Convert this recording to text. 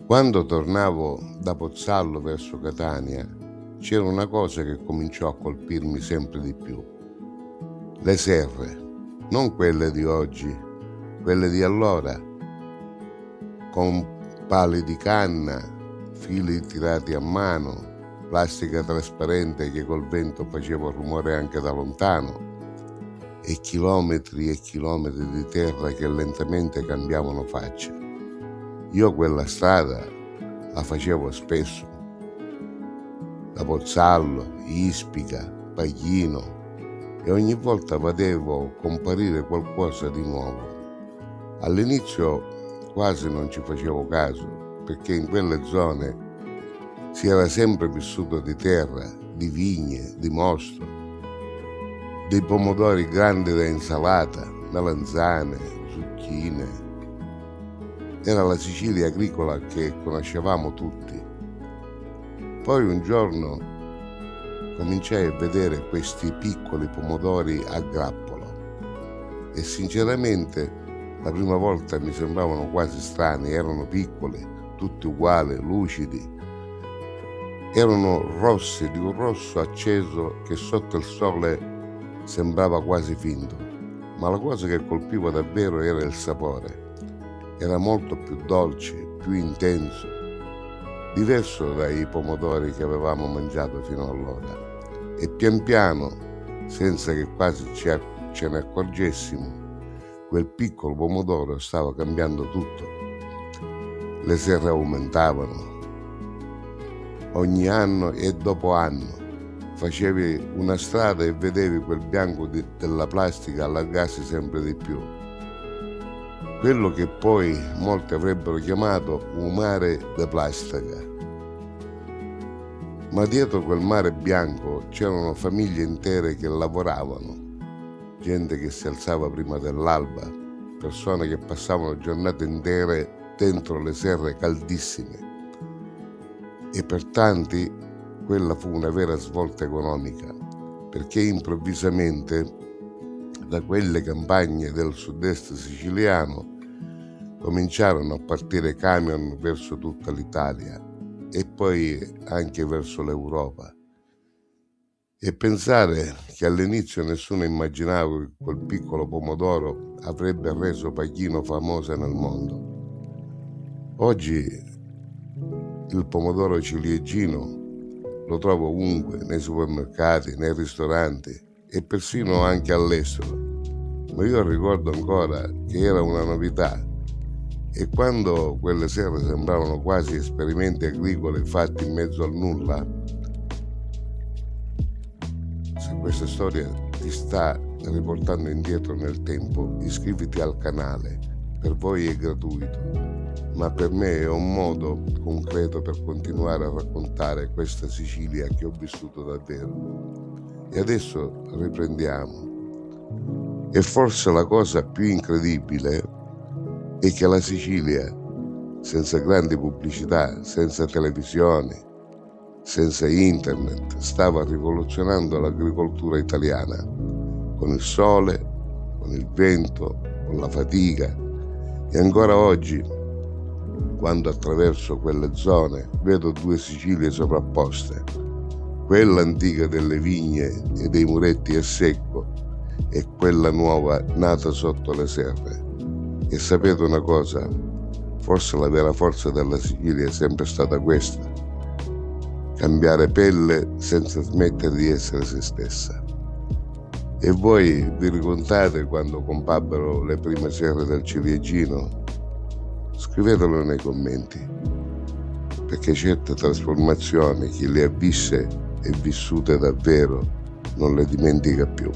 Quando tornavo da Pozzallo verso Catania, c'era una cosa che cominciò a colpirmi sempre di più. Le serre, non quelle di oggi, quelle di allora, con pali di canna, fili tirati a mano, plastica trasparente che col vento faceva rumore anche da lontano, e chilometri di terra che lentamente cambiavano faccia. Io quella strada la facevo spesso, da Pozzallo, Ispica, Paglino, e ogni volta vedevo comparire qualcosa di nuovo. All'inizio quasi non ci facevo caso, perché in quelle zone si era sempre vissuto di terra, di vigne, di mosto, dei pomodori grandi da insalata, melanzane, zucchine. Era la Sicilia agricola che conoscevamo tutti. Poi un giorno cominciai a vedere questi piccoli pomodori a grappolo e sinceramente la prima volta mi sembravano quasi strani, erano piccoli, tutti uguali, lucidi. Erano rossi, di un rosso acceso che sotto il sole sembrava quasi finto, ma la cosa che colpiva davvero era il sapore. Era molto più dolce, più intenso, diverso dai pomodori che avevamo mangiato fino allora. E pian piano, senza che quasi ce ne accorgessimo, quel piccolo pomodoro stava cambiando tutto. Le serre aumentavano. Ogni anno e dopo anno facevi una strada e vedevi quel bianco della plastica allargarsi sempre di più. Quello che poi molti avrebbero chiamato un mare di plastica. Ma dietro quel mare bianco c'erano famiglie intere che lavoravano, gente che si alzava prima dell'alba, persone che passavano giornate intere dentro le serre caldissime. E per tanti quella fu una vera svolta economica, perché improvvisamente da quelle campagne del sud-est siciliano cominciarono a partire camion verso tutta l'Italia e poi anche verso l'Europa. E pensare che all'inizio nessuno immaginava che quel piccolo pomodoro avrebbe reso Paglino famosa nel mondo. Oggi il pomodoro ciliegino lo trovo ovunque, nei supermercati, nei ristoranti e persino anche all'estero. Ma io ricordo ancora che era una novità e quando quelle serre sembravano quasi esperimenti agricoli fatti in mezzo al nulla, se questa storia ti sta riportando indietro nel tempo, iscriviti al canale, per voi è gratuito. Ma per me è un modo concreto per continuare a raccontare questa Sicilia che ho vissuto davvero. E adesso riprendiamo. E forse la cosa più incredibile è che la Sicilia, senza grandi pubblicità, senza televisioni, senza internet, stava rivoluzionando l'agricoltura italiana, con il sole, con il vento, con la fatica. E ancora oggi, quando attraverso quelle zone vedo due Sicilie sovrapposte, quella antica delle vigne e dei muretti a secco e quella nuova nata sotto le serre. E sapete una cosa? Forse la vera forza della Sicilia è sempre stata questa: cambiare pelle senza smettere di essere se stessa. E voi vi ricordate quando compabbero le prime serre del ciliegino? Scrivetelo nei commenti, perché certe trasformazioni chi le ha viste e vissute davvero non le dimentica più.